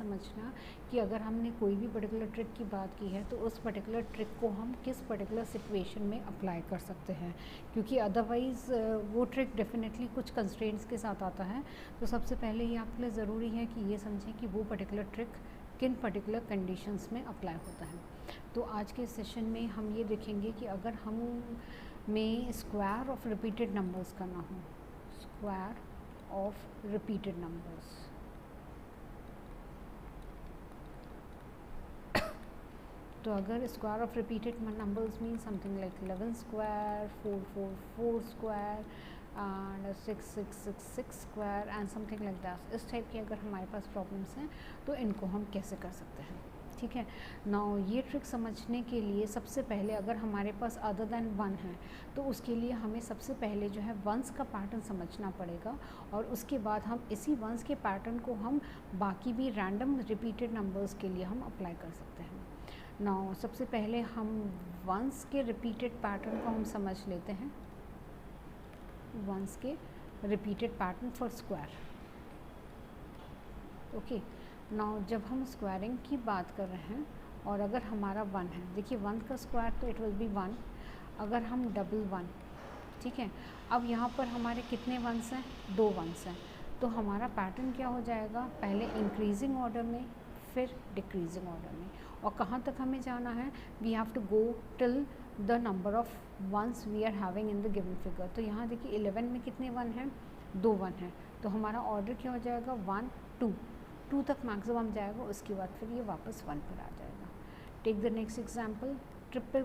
समझना कि अगर हमने कोई भी पर्टिकुलर ट्रिक की बात की है तो उस पर्टिकुलर ट्रिक को हम किस पर्टिकुलर सिचुएशन में अप्लाई कर सकते हैं, क्योंकि अदरवाइज़ वो ट्रिक डेफिनेटली कुछ कंस्ट्रेंट्स के साथ आता है। तो सबसे पहले ये आपके लिए ज़रूरी है कि ये समझें कि वो पर्टिकुलर ट्रिक किन पर्टिकुलर कंडीशंस में अप्लाई होता है। तो आज के सेशन में हम ये देखेंगे कि अगर हम में स्क्वायर ऑफ रिपीटेड नंबर्स करना हो, स्क्वायर ऑफ रिपीटेड नंबर्स, तो अगर square of repeated numbers mean something like 11 square, 444 square and 6666 square and something like that, इस टाइप की अगर हमारे पास प्रॉब्लम्स हैं तो इनको हम कैसे कर सकते हैं। ठीक है, नाउ ये ट्रिक समझने के लिए सबसे पहले अगर हमारे पास अदर देन 1 है तो उसके लिए हमें सबसे पहले जो है वंस का पैटर्न समझना पड़ेगा, और उसके बाद हम इसी वंस के पैटर्न को हम बाकी भी रैंडम रिपीटेड नंबर्स के लिए हम अप्लाई कर सकते हैं। नाउ सबसे पहले हम वंस के रिपीटेड पैटर्न को हम समझ लेते हैं, वंस के repeated pattern for square. Okay, now जब हम स्क्वायरिंग की बात कर रहे हैं और अगर हमारा 1 है, देखिए 1 का स्क्वायर तो इट विल बी 1, अगर हम डबल 1, ठीक है, अब यहाँ पर हमारे कितने वंस हैं, 2 वंस हैं, तो हमारा पैटर्न क्या हो जाएगा, पहले इंक्रीजिंग ऑर्डर में फिर डिक्रीजिंग ऑर्डर में, और कहाँ तक हमें जाना है, we have to go till the number of ones we are having in the given figure. तो यहाँ देखिए 11 में कितने 1 हैं, 2 1 हैं, तो हमारा ऑर्डर क्या हो जाएगा, 1 2 2 तक मैक्सिमम जाएगा, उसके बाद फिर ये वापस 1 पर आ जाएगा। Take the next example, triple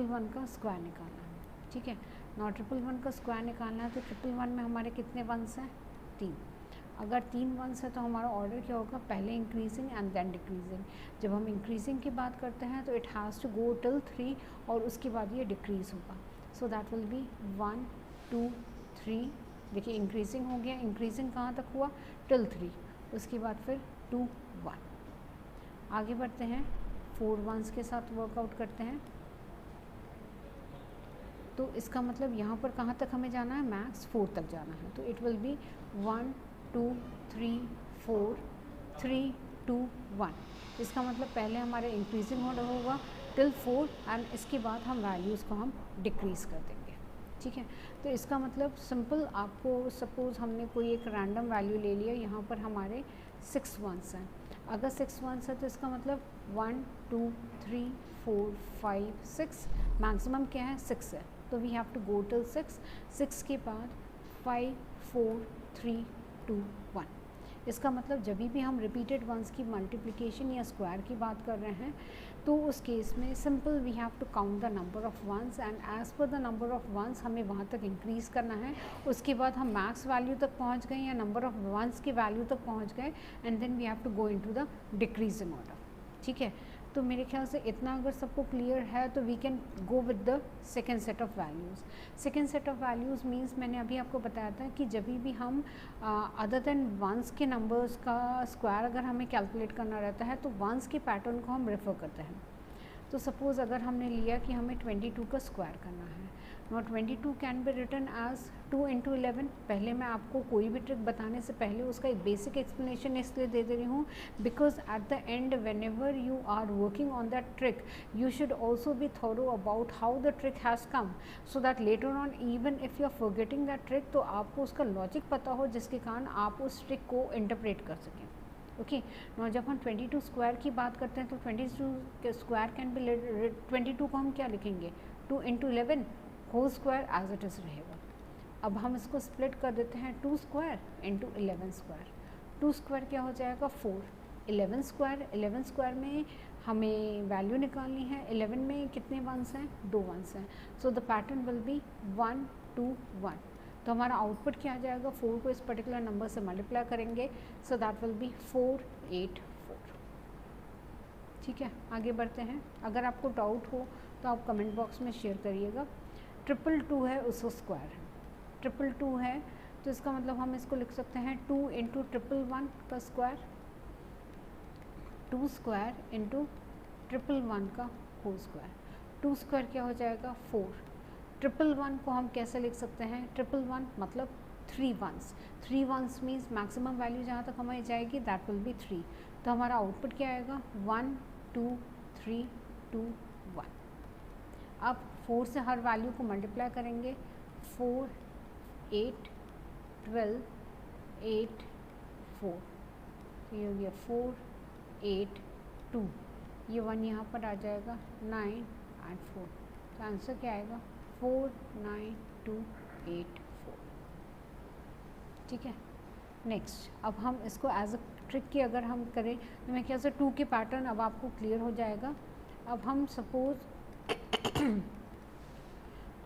1 का स्क्वायर निकालना है, ठीक है ना, ट्रिपल 1 का स्क्वायर निकालना है, तो ट्रिपल 1 में हमारे कितने वंस हैं, 3, अगर 3 वंस है तो हमारा ऑर्डर क्या होगा, पहले इंक्रीजिंग एंड देन डिक्रीजिंग। जब हम इंक्रीजिंग की बात करते हैं तो it has to go till 3 और उसके बाद ये डिक्रीज होगा, सो दैट विल बी 1 2 3, देखिए इंक्रीजिंग हो गया, इंक्रीजिंग कहाँ तक हुआ, टिल 3, उसके बाद फिर 2 1। आगे बढ़ते हैं, 4 वंस के साथ वर्कआउट करते हैं, तो इसका मतलब यहाँ पर कहाँ तक हमें जाना है, मैक्स 4 तक जाना है, तो इट विल बी 1 2 3 4 3 2 1। इसका मतलब पहले हमारे इंक्रीजिंग ऑर्डर होगा टिल 4 एंड इसके बाद हम वैल्यूज़ को हम डिक्रीज़ कर देंगे, ठीक है। तो इसका मतलब सिंपल, आपको सपोज़ हमने कोई एक रैंडम वैल्यू ले लिया, यहाँ पर हमारे 6 वंस हैं, अगर 6 वंस है तो इसका मतलब 1 2 3 4 5 6, मैक्सिमम क्या है 6 है, तो we have to go till 6 के बाद 5 4 3 2 1। इसका मतलब जब भी हम रिपीटेड वंस की मल्टीप्लिकेशन या स्क्वायर की बात कर रहे हैं तो उस केस में simple we have to count the number of ones and as per the number of ones हमें वहाँ तक इंक्रीज़ करना है, उसके बाद हम मैक्स वैल्यू तक पहुँच गए या नंबर ऑफ़ वंस की वैल्यू तक पहुँच गए and then we have to go into the decreasing order, ठीक है। तो मेरे ख्याल से इतना अगर सबको क्लियर है तो we can go with the second set of values. Second set of values means मैंने अभी आपको बताया था कि जब भी हम अदर देन वंस के नंबर्स का स्क्वायर अगर हमें कैलकुलेट करना रहता है तो वंस के पैटर्न को हम रेफ़र करते हैं। तो सपोज़ अगर हमने लिया कि हमें 22 का स्क्वायर करना है, now 22 can be written as 2 into 11। पहले मैं आपको कोई भी ट्रिक बताने से पहले उसका एक बेसिक एक्सप्लेनेशन इसलिए दे रही हूँ because at the end whenever you are working on that trick you should also be thorough about how the trick has come, so that later on even if you are forgetting that trick तो आपको उसका logic पता हो जिसके कारण आप उस trick को इंटरप्रेट कर सकें। ओके, नो जब हम 22 स्क्वायर की बात करते हैं तो 22 स्क्वायर कैन बी 22 को हम क्या लिखेंगे, 2 into 11 whole square as it is रहेगा। अब हम इसको स्प्लिट कर देते हैं 2 स्क्वायर इंटू 11 स्क्वायर, 2 स्क्वायर क्या हो जाएगा 4, 11 स्क्वायर में हमें वैल्यू निकालनी है, 11 में कितने वंस हैं, 2 वंस हैं, so the pattern will be 1 2 1। तो हमारा आउटपुट क्या आ जाएगा, 4 को इस पर्टिकुलर नंबर से मल्टीप्लाई करेंगे, सो दैट विल बी 4 8 4। ठीक है, आगे बढ़ते हैं। अगर आपको डाउट हो तो आप कमेंट बॉक्स में शेयर करिएगा। 222 है उसका स्क्वायर है, 222 है तो इसका मतलब हम इसको लिख सकते हैं 2 इंटू 111 का स्क्वायर, 2 स्क्वायर इंटू 111 का होल स्क्वायर, 2 स्क्वायर क्या हो जाएगा 4। 111 को हम कैसे लिख सकते हैं, 111 मतलब 3 ones, 3 ones means maximum value जहाँ तक हमारी जाएगी दैट विल बी 3। तो हमारा आउटपुट क्या आएगा 1 2 3 2 1। अब 4 से हर वैल्यू को मल्टीप्लाई करेंगे, 4 8 12 8 4, तो ये हो गया 4 8 2, ये 1 यहाँ पर आ जाएगा, 9 एंड 4, तो आंसर क्या आएगा 4 9 2 8 4। ठीक है, नेक्स्ट अब हम इसको एज अ ट्रिक की अगर हम करें तो मैं क्या से 2 के पैटर्न अब आपको क्लियर हो जाएगा। अब हम सपोज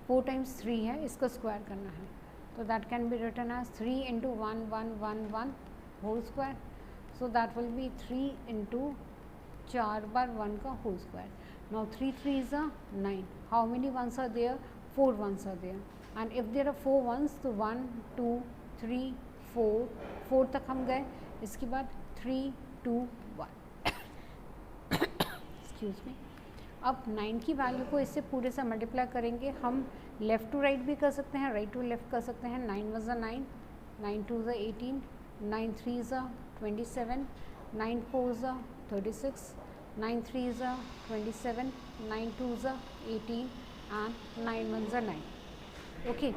4 टाइम्स 3 है, इसका स्क्वायर करना है, तो that can be written as 3 into 1 1 1 1 whole square, so that will be 3 into 4 बार 1 का whole square. Now 3 3 is 9, how many ones are there, 4 ones are there, and if there are 4 ones तो 1 2 3 4 तक हम गए, इसके बाद 3 2 1 एक्सक्यूज मी। अब 9 की वैल्यू को इससे पूरे से मल्टीप्लाई करेंगे, हम लेफ़्ट टू राइट भी कर सकते हैं, राइट टू लेफ़्ट कर सकते हैं। 9 was 9, 9 2 is 18, 9 3 is 27, 9 4 is 36, 9 3 is 27, 9 2 is 18 and 9 1 is 9. Okay,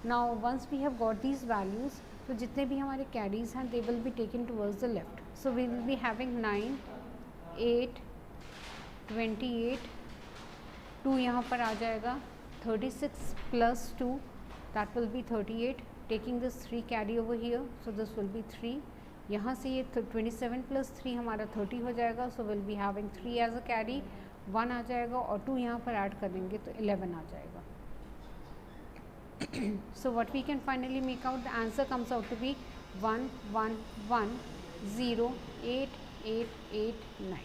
now once we have got these values, तो जितने भी हमारे कैरीज हैं they will be taken towards the left, so we will be having 9 8 28, 2 यहाँ पर आ जाएगा, 36 plus 2 that will be 38, taking this 3 carry over here, so this will be 3, यहाँ से ये 27 प्लस 3 हमारा 30 हो जाएगा, so will be having 3 as a carry, 1 आ जाएगा और 2 यहाँ पर ऐड करेंगे तो 11 आ जाएगा। So what we can finally make out, the answer comes out to be 1 1 1 0 8 8 8 9.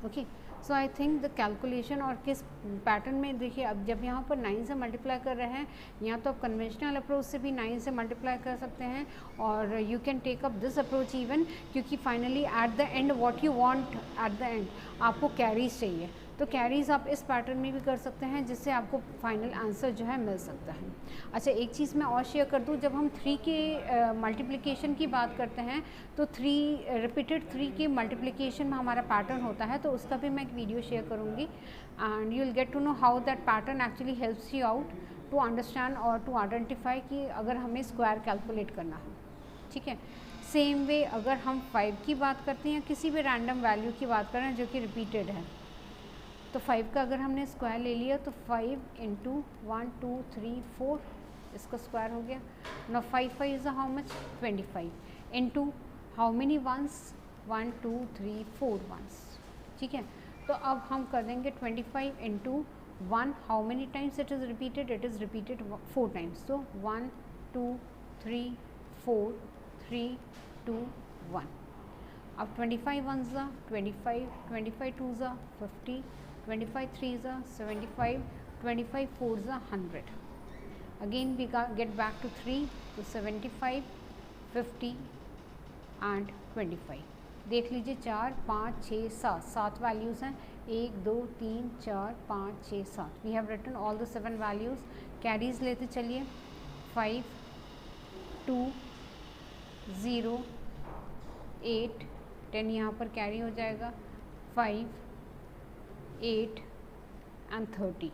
Okay, so I think the calculation और किस पैटर्न में देखिए, अब जब यहाँ पर 9 से मल्टीप्लाई कर रहे हैं, यहाँ तो आप कन्वेंशनल अप्रोच से भी 9 से मल्टीप्लाई कर सकते हैं और you can take up this approach even, क्योंकि finally at the end what you want at the end आपको कैरीज चाहिए, तो कैरीज आप इस पैटर्न में भी कर सकते हैं जिससे आपको फाइनल आंसर जो है मिल सकता है। अच्छा, एक चीज़ मैं और शेयर कर दूं, जब हम 3 के मल्टीप्लिकेशन की बात करते हैं तो 3 रिपीटेड 3 के मल्टीप्लिकेशन में हमारा पैटर्न होता है, तो उसका भी मैं एक वीडियो शेयर करूंगी and you will get to know how that pattern actually helps you out to understand और टू आइडेंटिफाई कि अगर हमें स्क्वायर कैलकुलेट करना है। ठीक है, सेम वे अगर हम 5 की बात करते हैं या किसी भी रैंडम वैल्यू की बात कर रहे हैं जो कि रिपीटेड है, तो 5 का अगर हमने स्क्वायर ले लिया तो 5 इंटू 1 2 3 4 इसका स्क्वायर हो गया। Now 5 5 is how much 25 into how many ones 1 2 3 4 ones. ठीक है, तो अब हम कर देंगे 25 into 1 how many times it is repeated 4 times, तो 1 2 3 4 3 2 1। अब 25 1s are 25, 25 2s are 50, 25 3s are 75, 25 4s are 100. Again we get back to 3, to 75, 50 and 25. देख लीजिए 4 5 6 7 7 वैल्यूज़ हैं, 1 2 3 4 5 6 7। We have written all the 7 values. Carries लेते चलिए, 5 2 0 8 10 यहाँ पर carry हो जाएगा, 5 8 and 30.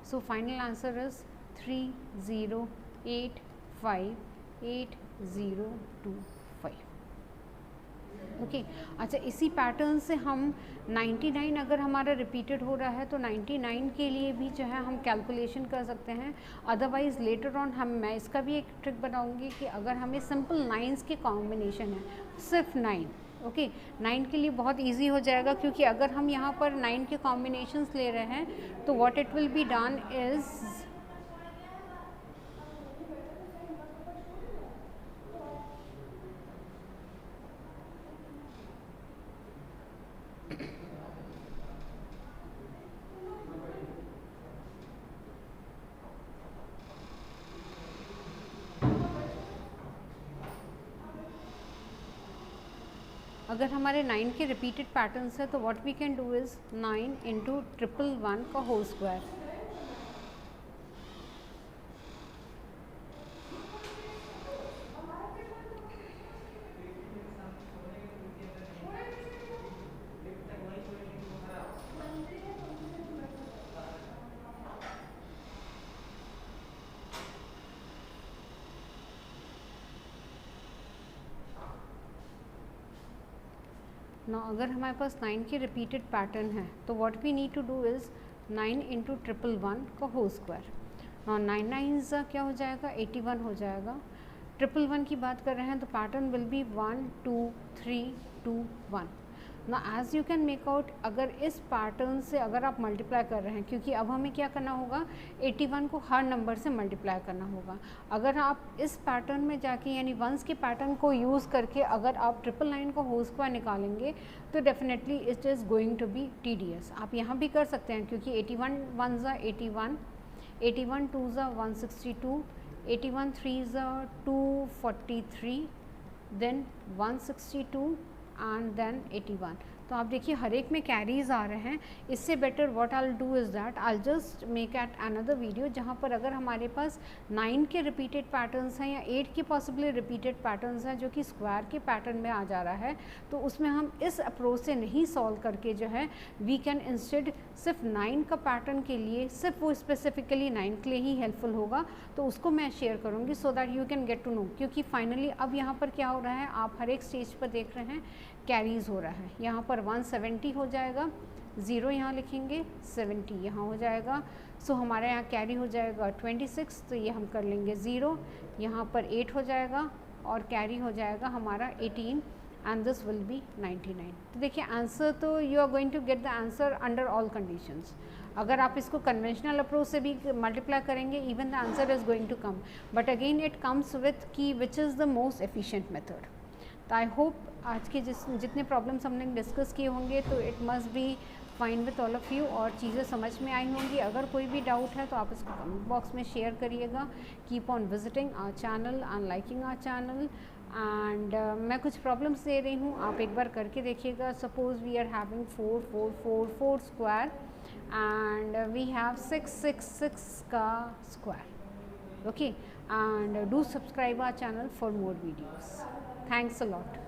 So final answer is 3 0 8 5 8 0 2 5. Okay, अच्छा इसी पैटर्न से हम 99 अगर हमारा रिपीटेड हो रहा है तो 99 के लिए भी जो है हम कैलकुलेशन कर सकते हैं। अदरवाइज़ लेटर ऑन मैं इसका भी एक ट्रिक बनाऊंगी कि अगर हमें सिंपल 9s के कॉम्बिनेशन है, सिर्फ 9, ओके 9 के लिए बहुत इजी हो जाएगा, क्योंकि अगर हम यहाँ पर 9 के कॉम्बिनेशंस ले रहे हैं तो what it will be done is अगर हमारे 9 के रिपीटेड पैटर्न्स है तो what we can do is 9 into 111 का होल स्क्वायर। ना अगर हमारे पास 9 के रिपीटेड पैटर्न है तो what we need to do is 9 into 111 का होल स्क्वायर। ना 9 9 क्या हो जाएगा 81 हो जाएगा। 111 की बात कर रहे हैं तो पैटर्न विल बी 1 2 3 2 1। ना as you can make out, अगर इस पैटर्न से अगर आप मल्टीप्लाई कर रहे हैं, क्योंकि अब हमें क्या करना होगा 81 को हर नंबर से मल्टीप्लाई करना होगा। अगर आप इस पैटर्न में जाके यानी वंस के पैटर्न को यूज़ करके अगर आप 999 को होल स्क्वायर निकालेंगे तो definitely it is going to be tedious. आप यहाँ भी कर सकते हैं क्योंकि 81 1 ज़ा 81, 81 2 ज़ा 162, 81 3 ज़ा 243, देन 162 एंड देन 81। तो आप देखिए हर एक में कैरीज आ रहे हैं। इससे better what I will do is that I just make at another video जहाँ पर अगर हमारे पास 9 के रिपीटेड पैटर्न्स हैं या 8 के पॉसिबली रिपीटेड पैटर्न्स हैं जो कि स्क्वायर के पैटर्न में आ जा रहा है, तो उसमें हम इस अप्रोच से नहीं सॉल्व करके जो है वी कैन इंस्टेड सिर्फ 9 का पैटर्न के लिए, सिर्फ वो स्पेसिफिकली 9 के लिए ही हेल्पफुल होगा। तो उसको मैं शेयर करूँगी so that you can get to know. क्योंकि फाइनली अब यहाँ पर क्या हो रहा है, आप हर एक स्टेज पर देख रहे हैं कैरीज हो रहा है। यहाँ पर 170 हो जाएगा, 0 यहाँ लिखेंगे, 70 यहाँ हो जाएगा। सो हमारे यहाँ कैरी हो जाएगा 26, तो ये हम कर लेंगे 0, यहाँ पर 8 हो जाएगा और कैरी हो जाएगा हमारा 18 एंड दिस विल बी 99। तो देखिए आंसर तो you are going to get the answer under all conditions. अगर आप इसको कन्वेंशनल अप्रोच से भी मल्टीप्लाई करेंगे even the answer is going to come, but again it comes with की which is the most efficient method. तो I hope आज के जितने प्रॉब्लम्स हमने डिस्कस किए होंगे तो it must be fine with all of you और चीज़ें समझ में आई होंगी। अगर कोई भी डाउट है तो आप इसको कमेंट बॉक्स में शेयर करिएगा। Keep on visiting our channel and liking our channel. And मैं कुछ प्रॉब्लम्स दे रही हूँ, आप एक बार करके देखिएगा। Suppose we are having 4 4 4 4 square and we have 6 6 6 का square. Okay, and do subscribe our channel for more videos. Thanks a lot.